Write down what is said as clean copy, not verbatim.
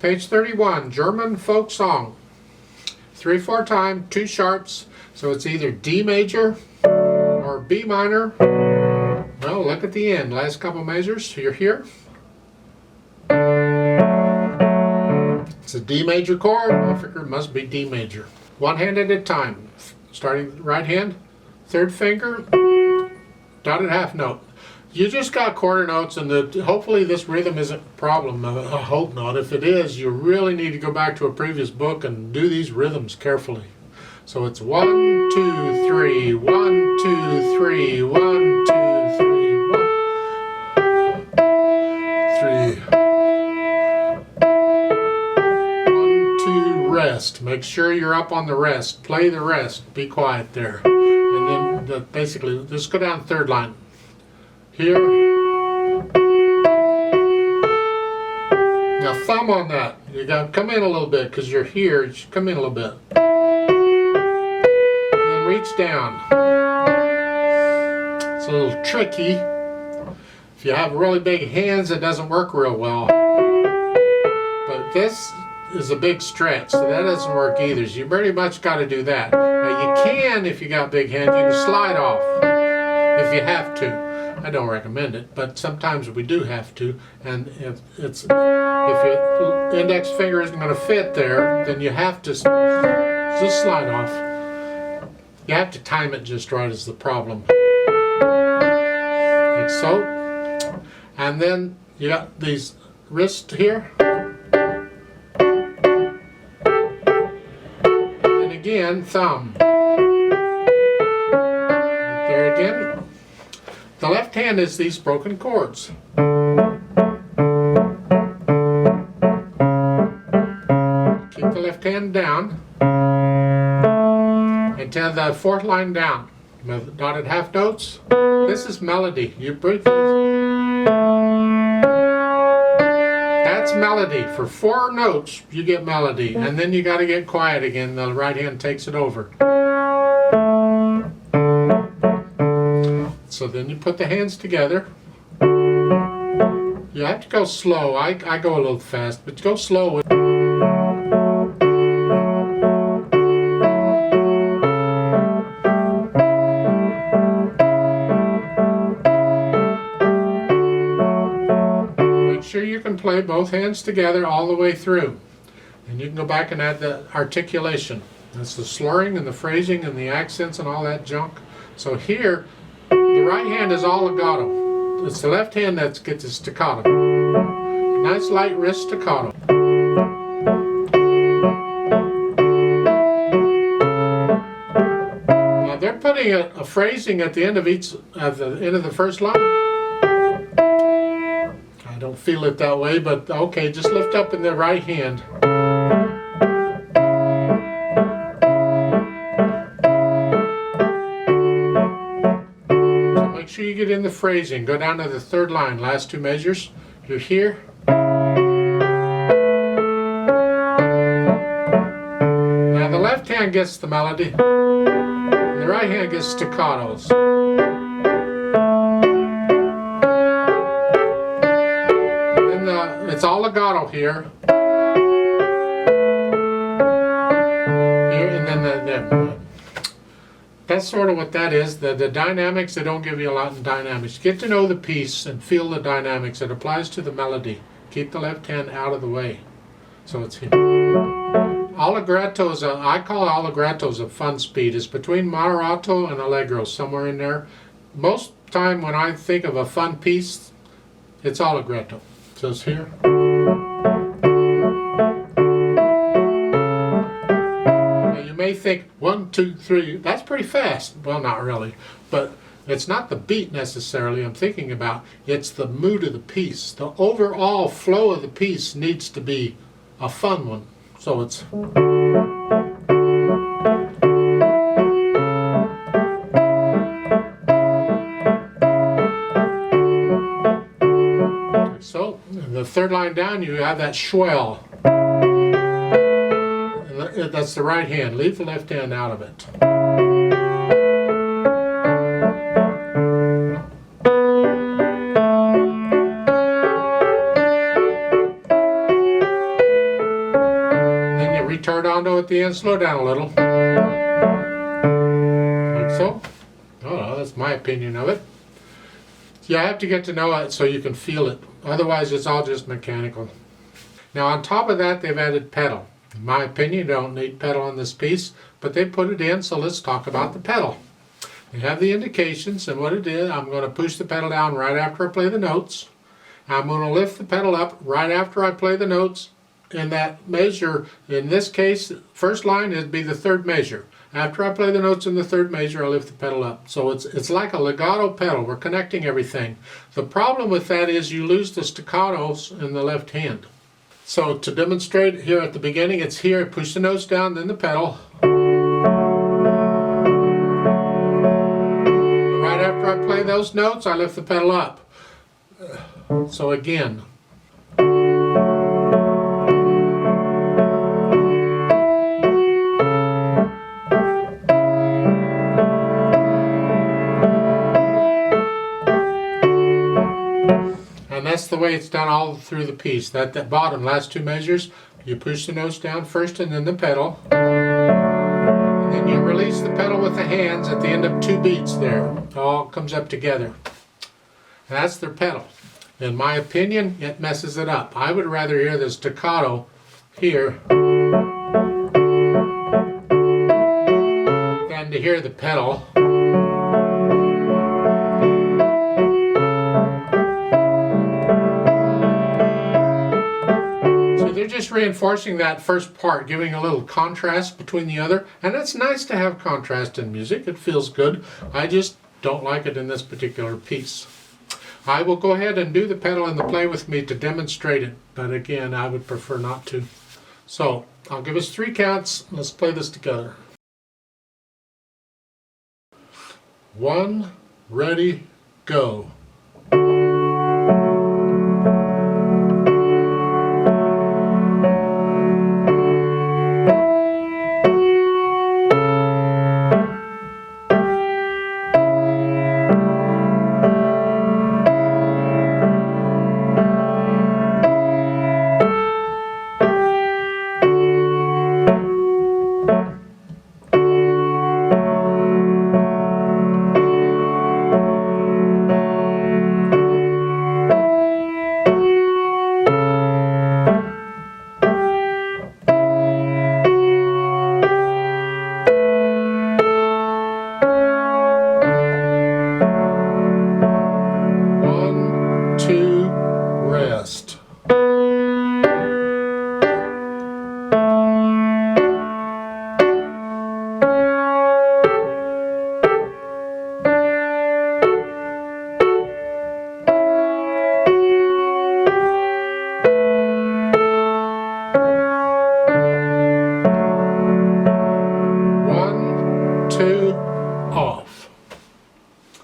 Page 31, German folk song. 3/4 time, 2 sharps, so it's either D major or B minor. Well, look at the end, last couple measures, you're here. It's a D major chord, I figure it must be D major. One hand at a time, starting with the right hand, third finger, dotted half note. You just got quarter notes, and hopefully this rhythm isn't a problem. I hope not. If it is, you really need to go back to a previous book and do these rhythms carefully. So it's 1, 2, 3, 1, 2, 3, 1, 2, 3, 1, 3. 1, 2, rest. Make sure you're up on the rest. Play the rest. Be quiet there. And then basically, just go down the third line. Here. Now thumb on that. You got to come in a little bit because you're here. You should come in a little bit. And then reach down. It's a little tricky. If you have really big hands, it doesn't work real well. But this is a big stretch, so that doesn't work either. So you pretty much got to do that. Now you can, if you got big hands, you can slide off if you have to. I don't recommend it, but sometimes we do have to, and if your index finger isn't going to fit there, then you have to just slide off. You have to time it just right is the problem. Like so. And then you got these wrists here. And again, thumb. Right there again. The left hand is these broken chords. Keep the left hand down until the fourth line down. With dotted half notes. This is melody. You breathe. That's melody. For 4 notes, you get melody, and then you got to get quiet again. The right hand takes it over. So then you put the hands together. You have to go slow. I go a little fast, but go slow. Make sure you can play both hands together all the way through. And you can go back and add the articulation. That's the slurring and the phrasing and the accents and all that junk. So here, the right hand is all legato. It's the left hand that gets the staccato. Nice light wrist staccato. Now they're putting a phrasing at the end of the first line. I don't feel it that way, but okay, just lift up in the right hand. Make sure you get in the phrasing. Go down to the third line, last 2 measures. You're here. Now the left hand gets the melody, and the right hand gets staccatos. And then it's all legato here. Here, and then that's sort of what that is. The dynamics, they don't give you a lot in dynamics. Get to know the piece and feel the dynamics. It applies to the melody. Keep the left hand out of the way. So it's here. Allegretto I call allegrettos a fun speed. It's between moderato and allegro, somewhere in there. Most time when I think of a fun piece, it's allegretto. So it's here. You may think 1, 2, 3, that's pretty fast. Well, not really, but it's not the beat necessarily I'm thinking about. It's the mood of the piece. The overall flow of the piece needs to be a fun one. So it's so the third line down, you have that swell. That's the right hand. Leave the left hand out of it. retardando at the end, slow down a little. Like so. Oh, that's my opinion of it. You have to get to know it so you can feel it. Otherwise, it's all just mechanical. Now, on top of that, they've added pedal. In my opinion, you don't need pedal on this piece, but they put it in, so let's talk about the pedal. They have the indications, and what it is, I'm going to push the pedal down right after I play the notes. I'm going to lift the pedal up right after I play the notes. And that measure, in this case, first line would be the third measure. After I play the notes in the third measure, I lift the pedal up. So it's like a legato pedal. We're connecting everything. The problem with that is you lose the staccatos in the left hand. So to demonstrate here at the beginning, it's here, I push the notes down, then the pedal. Right after I play those notes, I lift the pedal up. So again. And that's the way it's done all through the piece. That bottom last two measures, you push the notes down first and then the pedal. And then you release the pedal with the hands at the end of two beats there. It all comes up together. And that's their pedal. In my opinion, it messes it up. I would rather hear the staccato here than to hear the pedal. They're just reinforcing that first part, giving a little contrast between the other, and it's nice to have contrast in music. It feels good. I just don't like it in this particular piece. I will go ahead and do the pedal and the play with me to demonstrate it, but again, I would prefer not to. So I'll give us 3 counts. Let's play this together. 1, ready, go.